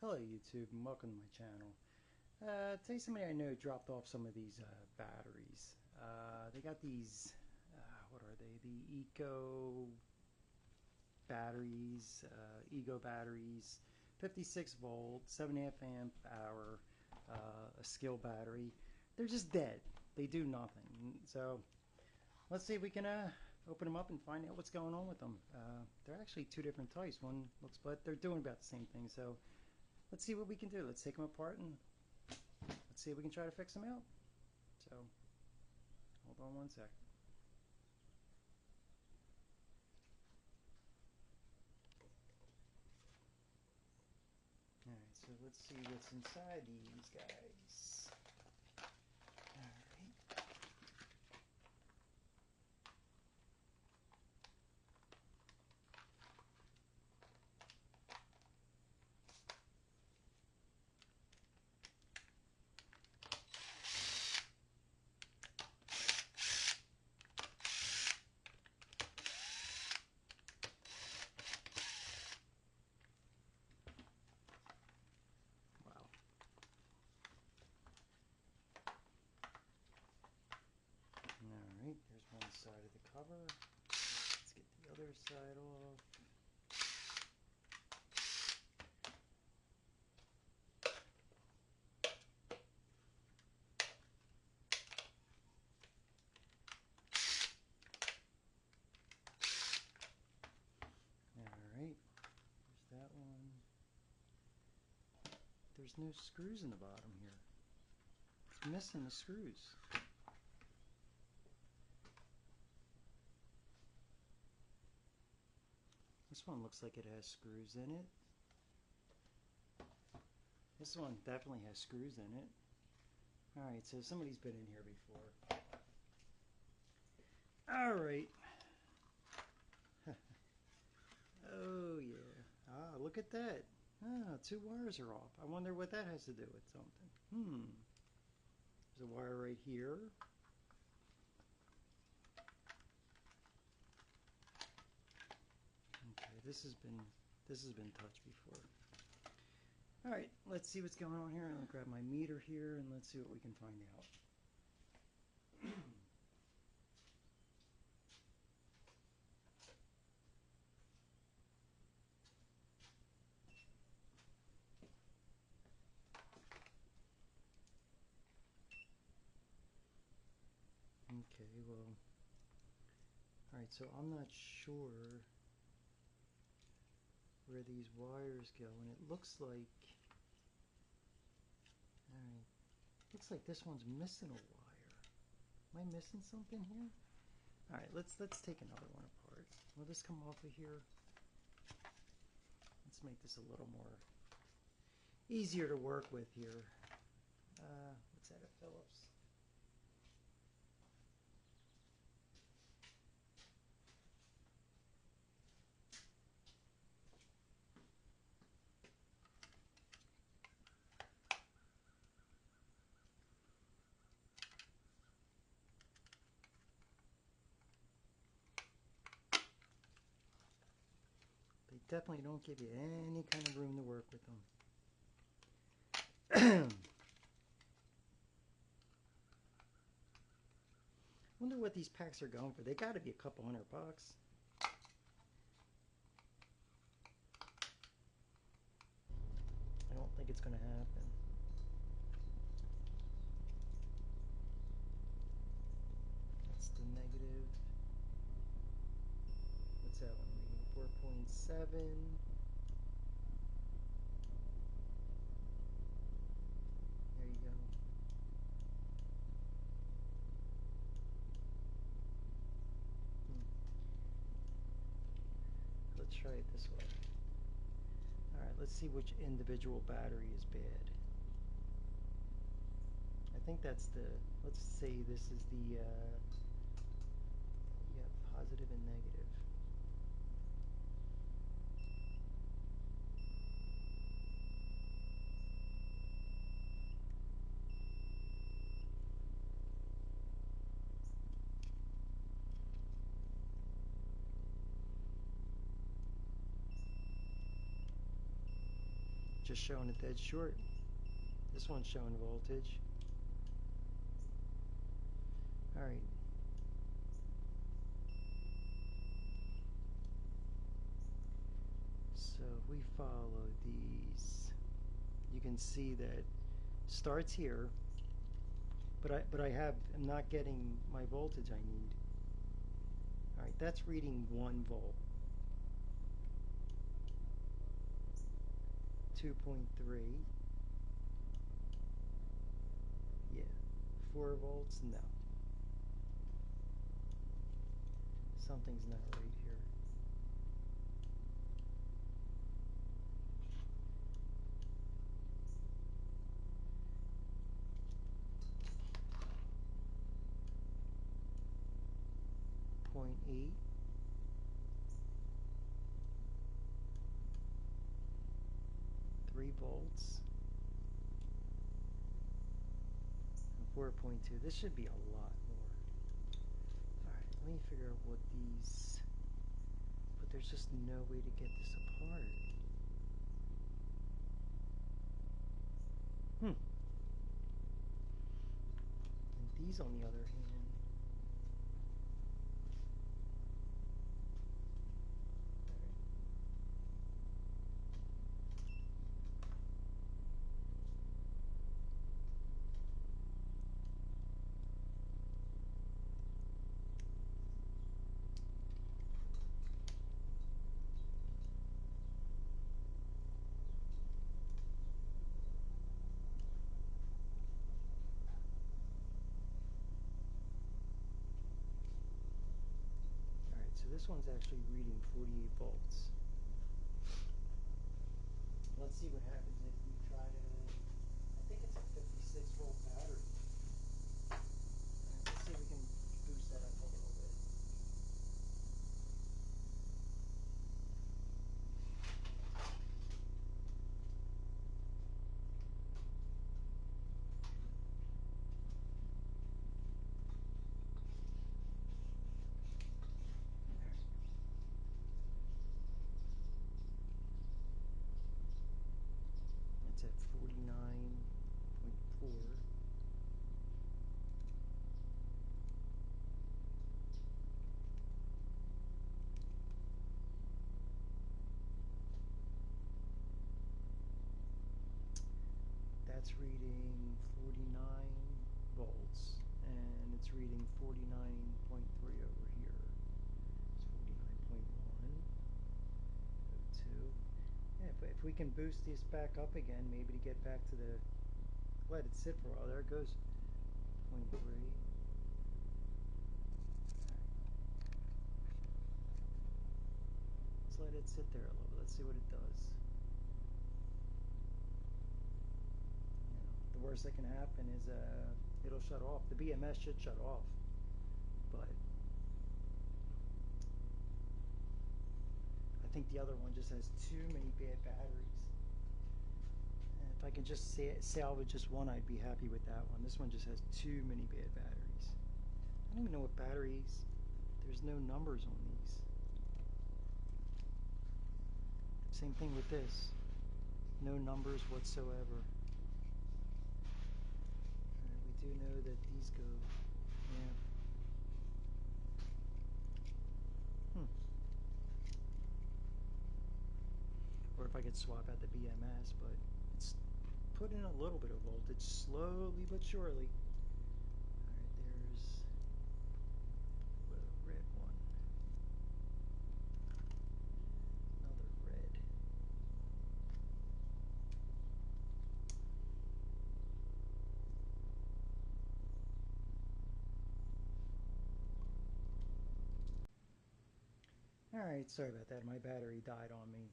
Hello YouTube and welcome to my channel. Today somebody I know dropped off some of these batteries. They got these, what are they? The Ego batteries, 56 volt, 7.5 amp hour, a skill battery. They're just dead. They do nothing. So let's see if we can open them up and find out what's going on with them. They're actually two different types. One looks, but they're doing about the same thing. So let's see what we can do. Let's take them apart and let's see if we can try to fix them out. So, hold on one sec. Alright, so let's see what's inside these guys. Alright. Wow. Alright, there's one side of the cover. Let's get the other side off. Alright, there's that one. There's no screws in the bottom here. It's missing the screws. This one looks like it has screws in it. This one definitely has screws in it. Alright, so somebody's been in here before. Alright. Oh yeah. Ah, look at that. Ah, two wires are off. I wonder what that has to do with something. There's a wire right here. Okay, this has been touched before. Alright, let's see what's going on here. I'll grab my meter here and let's see what we can find out. Okay, well, alright, so I'm not sure where these wires go, and it looks like, alright, looks like this one's missing a wire. Am I missing something here? Alright, let's take another one apart. Will this come off of here? Let's make this a little more easier to work with here. What's that, a Phillips? They definitely don't give you any kind of room to work with them. Wonder what these packs are going for. They got to be a couple $100. I don't think it's going to happen. That's the negative. What's that one reading? 4.7. There you go. Let's try it this way. Alright, let's see which individual battery is bad. I think that's the, let's say this is the, yeah, positive and negative. just showing it dead short. This one's showing voltage. All right. So if we follow these, you can see that starts here, but I'm not getting my voltage I need. All right, that's reading 1 volt. 2.3. Yeah. 4 volts? No. Something's not right here. Point 0.8. 3 volts. And 4.2. This should be a lot more. Alright, let me figure out what these... But there's just no way to get this apart. And these, on the other hand... So this one's actually reading 48 volts. Let's see what happens if we try to, I think it's a 56 volt battery. Let's see if we can boost that up a little bit. It's at 49.4. That's reading 49 volts, and it's reading 49.3 over here. It's 49.1, 02. Yeah, if we can boost this back up again, maybe to get back to the, let it sit for a while. There it goes, 0.3. Let's let it sit there a little bit. Let's see what it does. The worst that can happen is it'll shut off. The BMS should shut off, but I think the other one just has too many bad batteries. And if I can just salvage just one, I'd be happy with that one. This one just has too many bad batteries. I don't even know what batteries. There's no numbers on these. Same thing with this. No numbers whatsoever. Alright, we do know that these go, yeah. Or if I could swap out the BMS, but it's put in a little bit of voltage, slowly but surely. Alright, there's the red one. Another red. Alright, sorry about that. My battery died on me.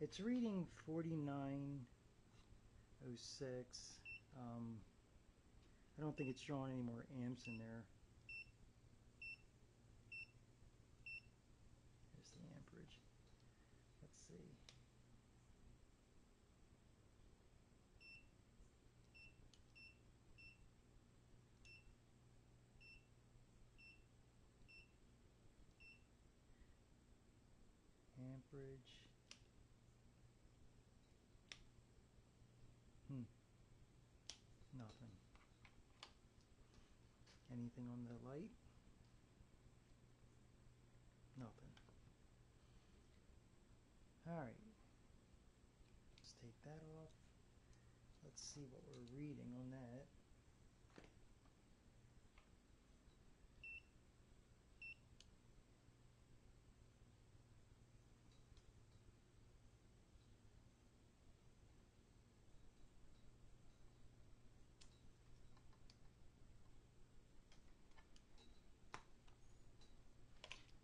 It's reading 49.06. I don't think it's drawing any more amps in there. Here's the amperage. Let's see. Amperage. Nothing. Anything on the light? Nothing. Alright. Let's take that off. Let's see what we're reading on that.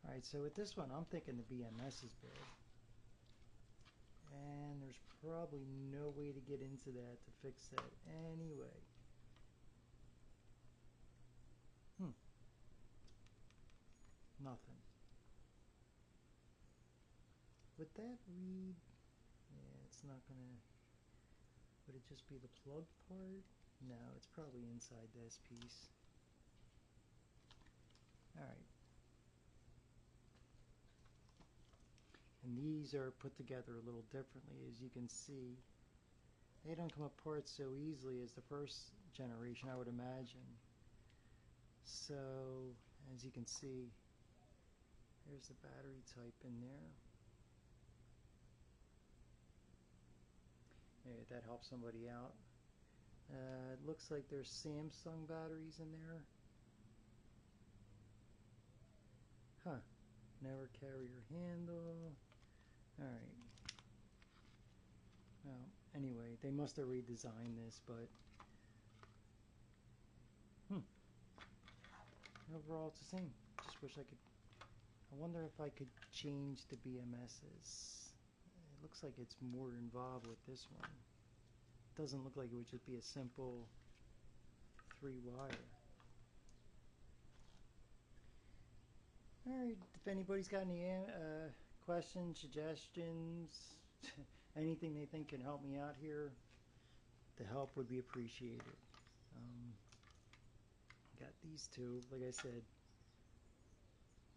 Alright, so with this one, I'm thinking the BMS is bad. And there's probably no way to get into that to fix that anyway. Nothing. Would that read? Yeah, it's not gonna. Would it just be the plug part? No, it's probably inside this piece. Alright. And these are put together a little differently, as you can see. They don't come apart so easily as the first generation, I would imagine. So, as you can see, there's the battery type in there. Maybe that helps somebody out. It looks like there's Samsung batteries in there. Huh. Never carrier handle. Alright. Well, anyway, they must have redesigned this, but overall it's the same. Just wish I could. I wonder if I could change the BMSs. It looks like it's more involved with this one. It doesn't look like it would just be a simple 3-wire. Alright, if anybody's got any questions, suggestions, anything they think can help me out here, the help would be appreciated. Got these two, like I said,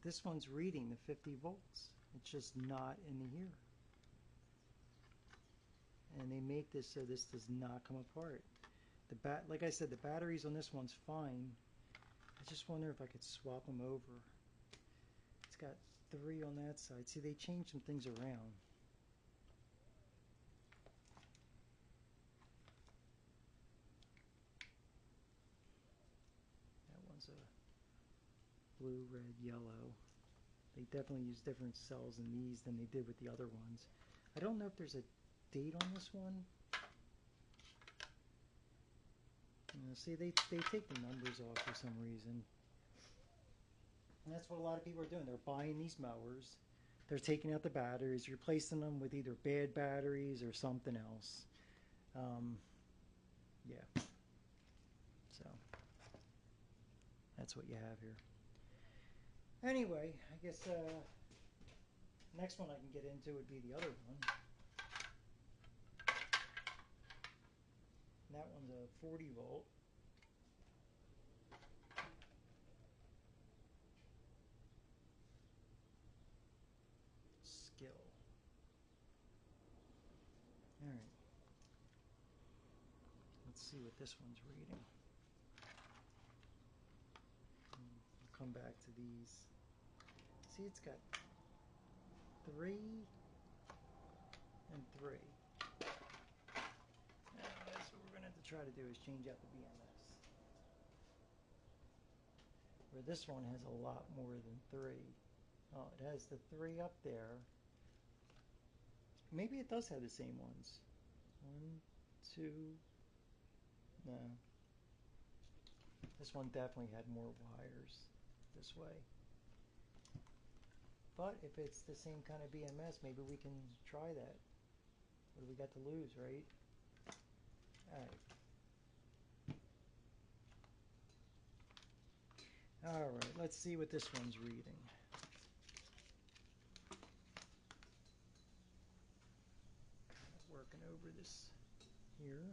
this one's reading the 50 volts. It's just not in here. And they make this so this does not come apart. Like I said, the batteries on this one's fine. I just wonder if I could swap them over. It's got 3 on that side. See, they changed some things around. That one's a blue, red, yellow. They definitely use different cells in these than they did with the other ones. I don't know if there's a date on this one. See, they take the numbers off for some reason. And that's what a lot of people are doing. They're buying these mowers. They're taking out the batteries, replacing them with either bad batteries or something else. Yeah. So, that's what you have here. Anyway, I guess next one I can get into would be the other one. And that one's a 40 volt. Skill. Alright. Let's see what this one's reading. I'll come back to these. See, it's got 3 and 3. That's what we're going to have to try to do, is change out the BMS. Where this one has a lot more than 3. Oh, it has the 3 up there. Maybe it does have the same ones. 1, 2. No. This one definitely had more wires this way. But if it's the same kind of BMS, maybe we can try that. What do we got to lose, right? Alright, let's see what this one's reading. Working over this here.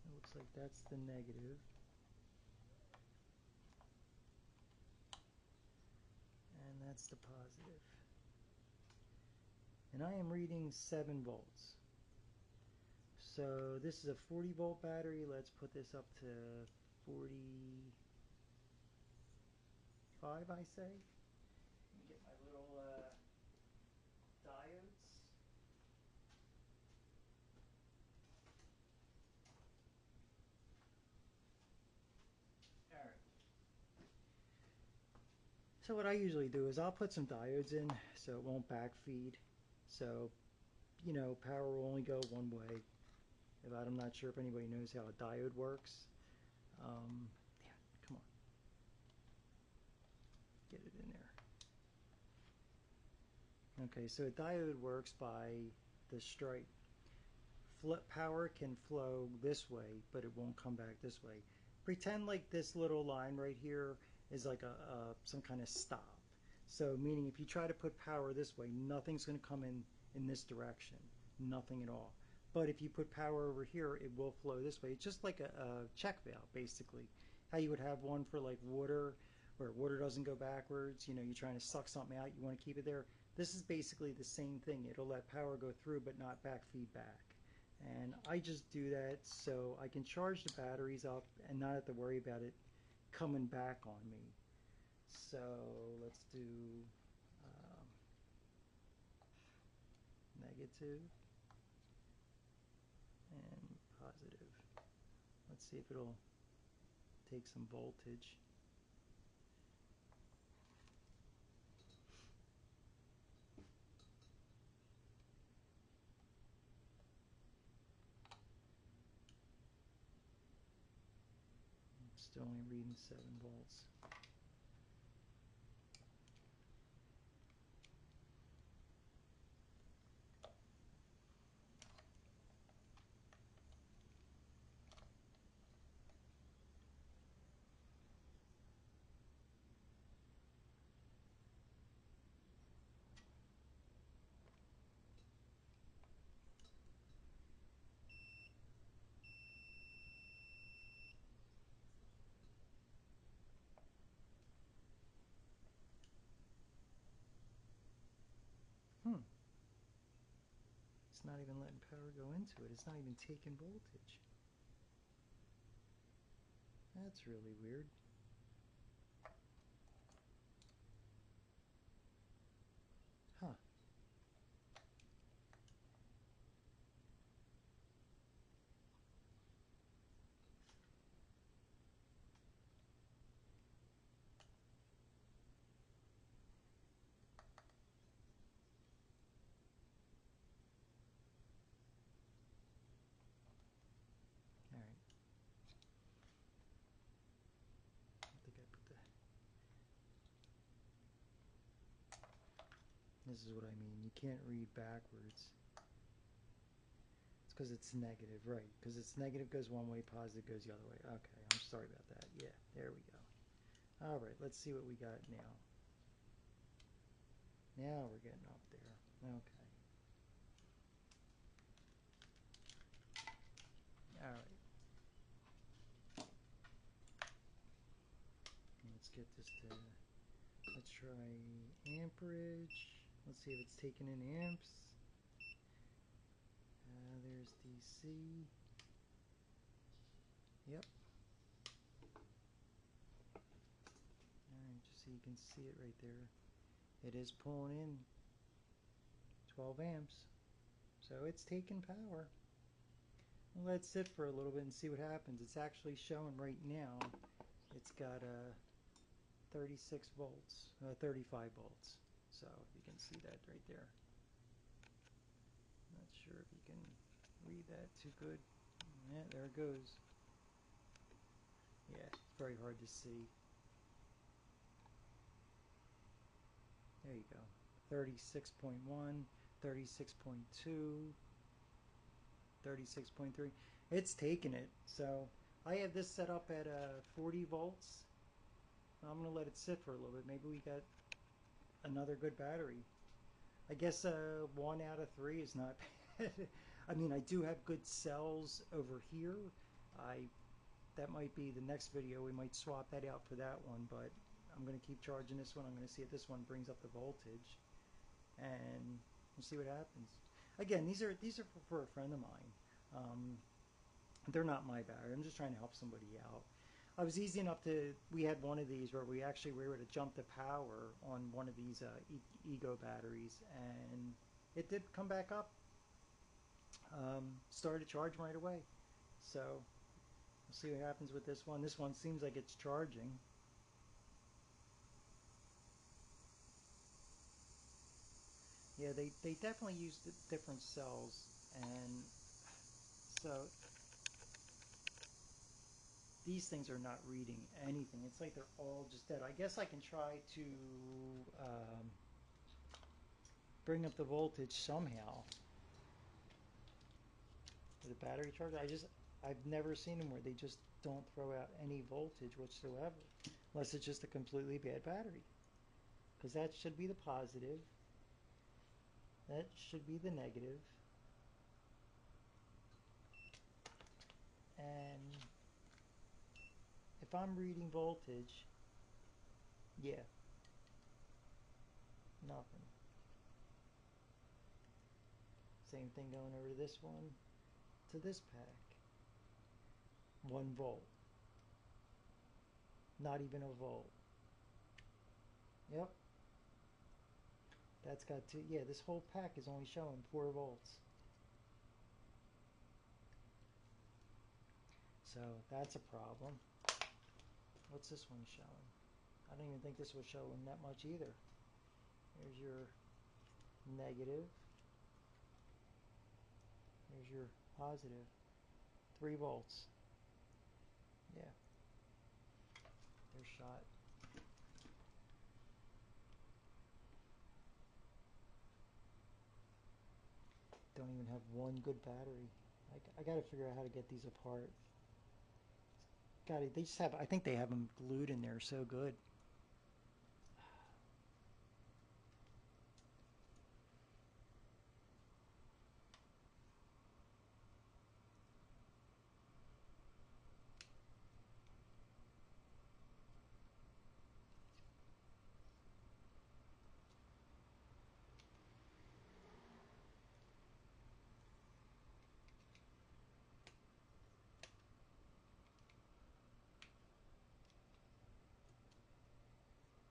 It looks like that's the negative. And that's the positive. And I am reading 7 volts. So this is a 40 volt battery. Let's put this up to 45, I say. Let me get my little diodes. All right. So what I usually do is I'll put some diodes in so it won't backfeed. So, you know, power will only go one way. I'm not sure if anybody knows how a diode works. Yeah, come on. Get it in there. Okay, so a diode works by the stripe. Power can flow this way, but it won't come back this way. Pretend like this little line right here is like some kind of stop. So meaning if you try to put power this way, nothing's going to come in this direction. Nothing at all. But if you put power over here, it will flow this way. It's just like a check valve, basically. How you would have one for like water, where water doesn't go backwards. You know, you're trying to suck something out, you want to keep it there. This is basically the same thing. It'll let power go through, but not backfeed back. And I just do that so I can charge the batteries up and not have to worry about it coming back on me. So let's do negative and positive. Let's see if it'll take some voltage. It's still only reading 7 volts. It's not even letting power go into it. It's not even taking voltage. That's really weird. Huh. All right. I think I put the... This is what I mean. You can't read backwards. It's because it's negative, right? Because it's negative goes one way, positive goes the other way. Okay, I'm sorry about that. Yeah, there we go. All right, let's see what we got now. Now we're getting up there. Okay. All right. Let's get this to, let's try amperage. Let's see if it's taking in amps. There's DC. Yep. All right, just so you can see it right there. It is pulling in 12 amps. So it's taking power. We'll let it sit for a little bit and see what happens. It's actually showing right now it's got a 36 volts, 35 volts. So you can see that right there. Not sure if you can read that too good. Yeah, there it goes. Yeah, it's very hard to see. There you go. 36.1, 36.2, 36.3. It's taking it. So I have this set up at 40 volts. I'm going to let it sit for a little bit. Maybe we got another good battery. I guess 1 out of 3 is not bad. I mean, I do have good cells over here. That might be the next video. We might swap that out for that one, but I'm going to keep charging this one. I'm going to see if this one brings up the voltage, and we'll see what happens. Again, these are for a friend of mine. Um, they're not my battery. I'm just trying to help somebody out. I was easy enough to. We had one of these where we actually were able to jump the power on one of these Ego batteries, and it did come back up. Started charging right away. So we'll see what happens with this one. This one seems like it's charging. Yeah, they definitely use different cells, and so these things are not reading anything. It's like they're all just dead. I guess I can try to um, bring up the voltage somehow with a battery charger. I've never seen them where they just don't throw out any voltage whatsoever, unless it's just a completely bad battery. Because that should be the positive. That should be the negative. And if I'm reading voltage, yeah, nothing. Same thing going over to this one, to this pack. 1 volt. Not even a volt. Yep. That's got two. Yeah, this whole pack is only showing 4 volts. So that's a problem. What's this one showing? I don't even think this was showing that much either. Here's your negative. Here's your positive. 3 volts. Yeah, they're shot. Don't even have one good battery. I got to figure out how to get these apart. They just have, I think they have them glued in there so good.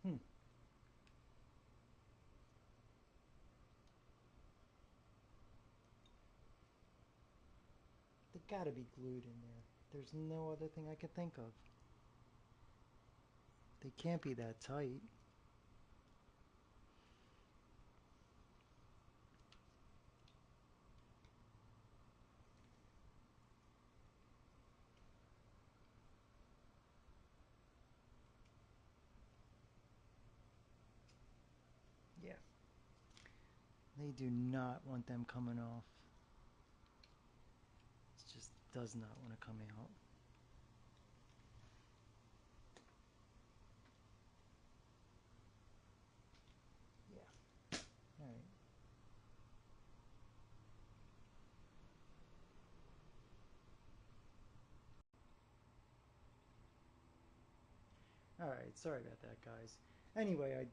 Hmm. They got to be glued in there. There's no other thing I can think of. They can't be that tight. Yeah. They do not want them coming off. It just does not want to come out. Yeah. All right. All right. Sorry about that, guys. Anyway, I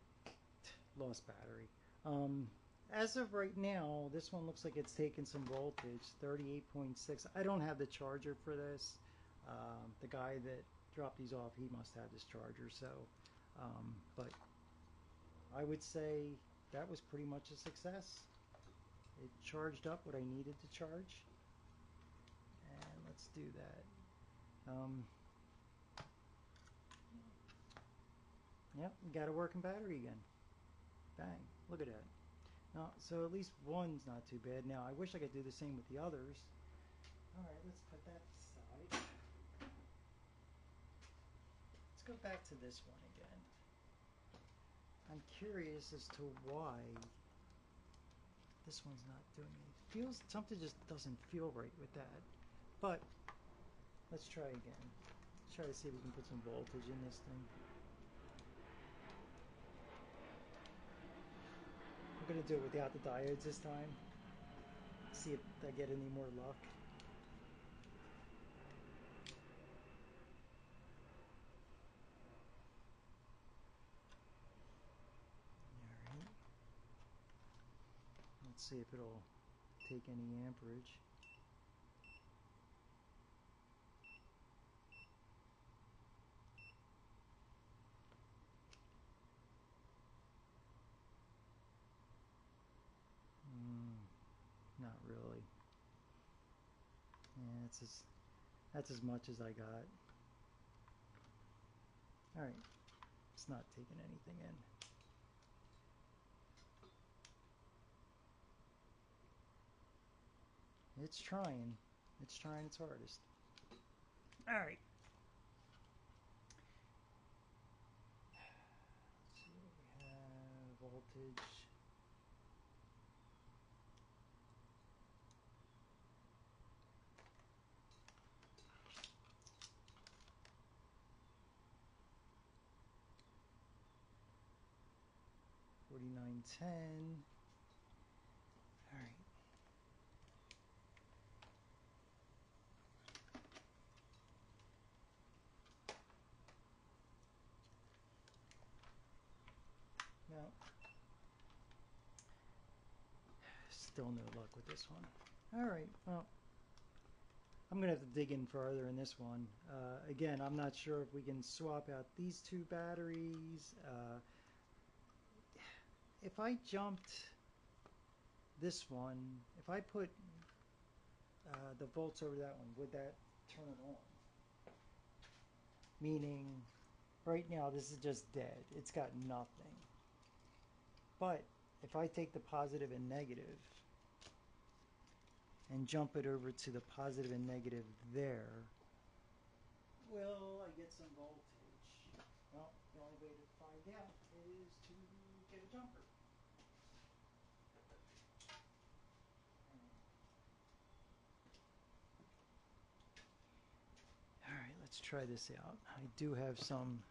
lost battery. Um, as of right now, this one looks like it's taking some voltage, 38.6. I don't have the charger for this. The guy that dropped these off, he must have this charger. So, but I would say that was pretty much a success. It charged up what I needed to charge. And let's do that. Yep, got a working battery again. Bang, look at that. Now, so at least one's not too bad. Now, I wish I could do the same with the others. All right, let's put that aside. Let's go back to this one again. I'm curious as to why this one's not doing it. It feels, something just doesn't feel right with that. But let's try again. Let's try to see if we can put some voltage in this thing. I'm going to do it without the diodes this time. See if I get any more luck. Alright. Let's see if it'll take any amperage. Yeah, that's as much as I got. All right, it's not taking anything in. It's trying. It's trying its hardest. All right. Let's see what we have. Voltage. $49.10. All right. No. Still no luck with this one. All right. Well, I'm going to have to dig in further in this one. Again, I'm not sure if we can swap out these two batteries. If I jumped this one, if I put the volts over that one, would that turn it on? Meaning, right now this is just dead. It's got nothing. But if I take the positive and negative and jump it over to the positive and negative there, will I get some voltage? Well, the only way to find out is to get a jumper. All right, let's try this out. I do have some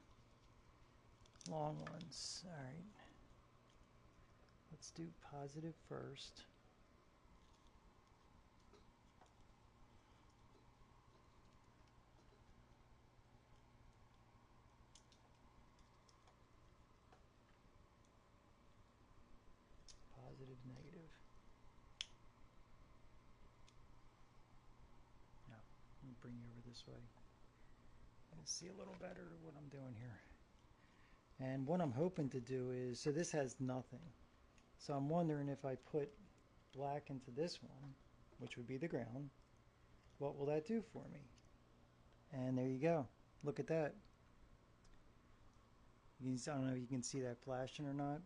long ones. All right. Let's do positive first. Positive, negative. Now, let me bring you over this way. You can see a little better what I'm doing here. And what I'm hoping to do is, so this has nothing. So I'm wondering if I put black into this one, which would be the ground, what will that do for me? And there you go. Look at that. I don't know if you can see that flashing or not.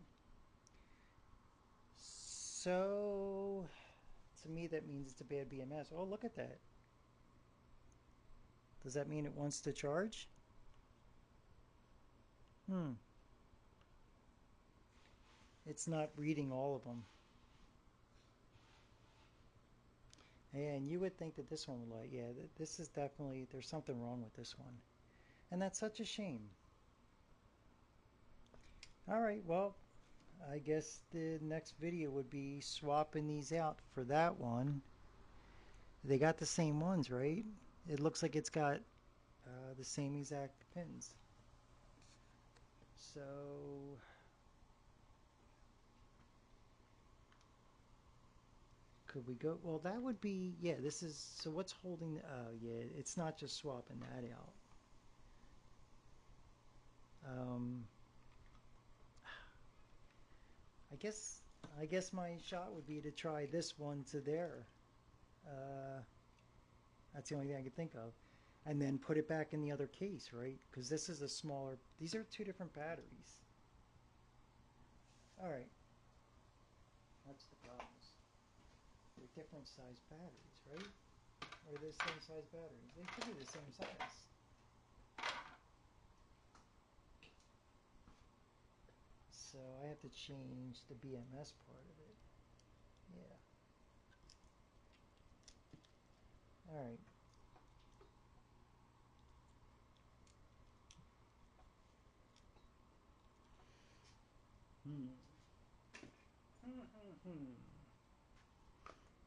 So, to me that means it's a bad BMS. Oh, look at that. Does that mean it wants to charge? It's not reading all of them. And you would think that this one would yeah, this is definitely, there's something wrong with this one. And that's such a shame. All right, well, I guess the next video would be swapping these out for that one. They got the same ones, right? It looks like it's got the same exact pins. So could we go? Well, that would be, yeah, this is, so what's holding, yeah, it's not just swapping that out. I guess my shot would be to try this one to there. That's the only thing I could think of. And then put it back in the other case, right? Because this is a smaller, these are two different batteries. All right. That's the problem. They're different size batteries, right? Or they're the same size batteries? They could be the same size. So I have to change the BMS part of it. Yeah. All right.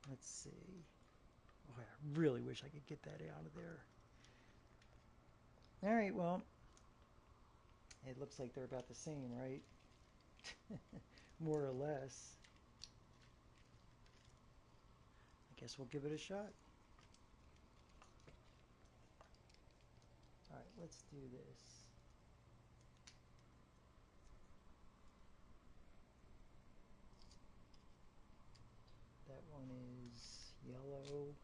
Let's see. Oh, I really wish I could get that out of there. All right, well, it looks like they're about the same, right? More or less. I guess we'll give it a shot. All right, let's do this. That one is yellow.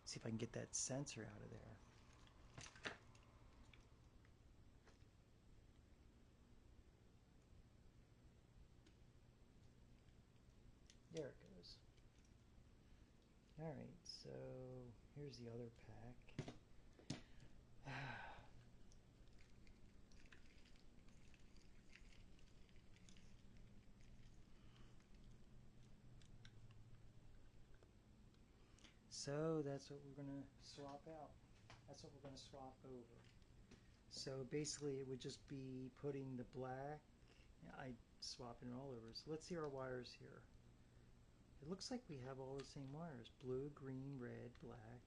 See if I can get that sensor out of there. There it goes. Alright, so here's the other pack. So that's what we're going to swap out. That's what we're going to swap over. So basically it would just be putting the black, I swap it all over. So let's see our wires here. It looks like we have all the same wires. Blue, green, red, black,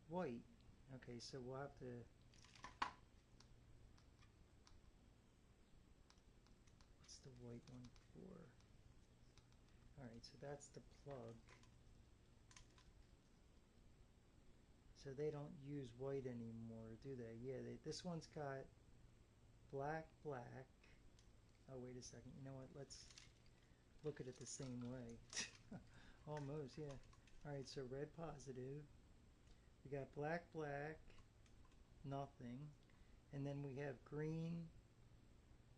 white. Okay, so we'll have to, what's the white one for? Alright, so that's the plug. So they don't use white anymore, do they? Yeah, this one's got black, black. Oh, wait a second. You know what? Let's look at it the same way. Almost, yeah. Alright, so red positive. We got black, black, nothing. And then we have green,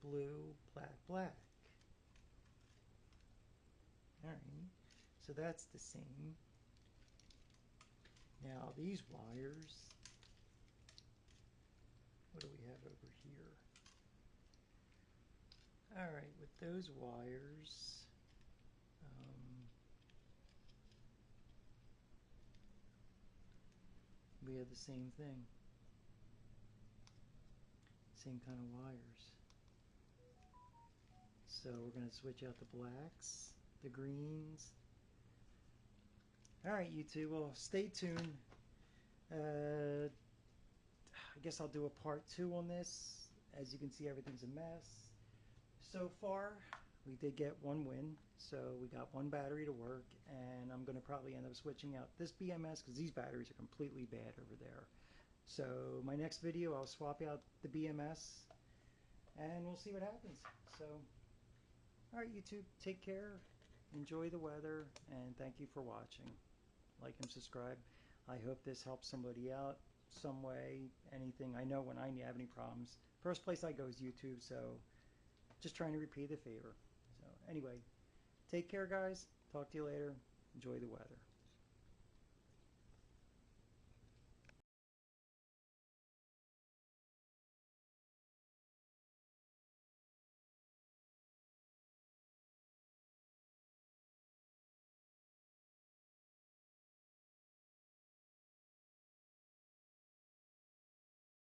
blue, black, black. Alright, so that's the same. Now these wires, what do we have over here? Alright, with those wires, we have the same thing. Same kind of wires. So we're going to switch out the blacks, the greens. Alright, YouTube, well, stay tuned. I guess I'll do a part 2 on this. As you can see, everything's a mess. So far, we did get one win. So we got one battery to work, and I'm going to probably end up switching out this BMS because these batteries are completely bad over there. So my next video, I'll swap out the BMS, and we'll see what happens. So, alright YouTube, take care, enjoy the weather, and thank you for watching. Like and subscribe. I hope this helps somebody out some way, anything. I know when I have any problems, first place I go is YouTube, so just trying to repay the favor. So anyway, take care guys, talk to you later, enjoy the weather.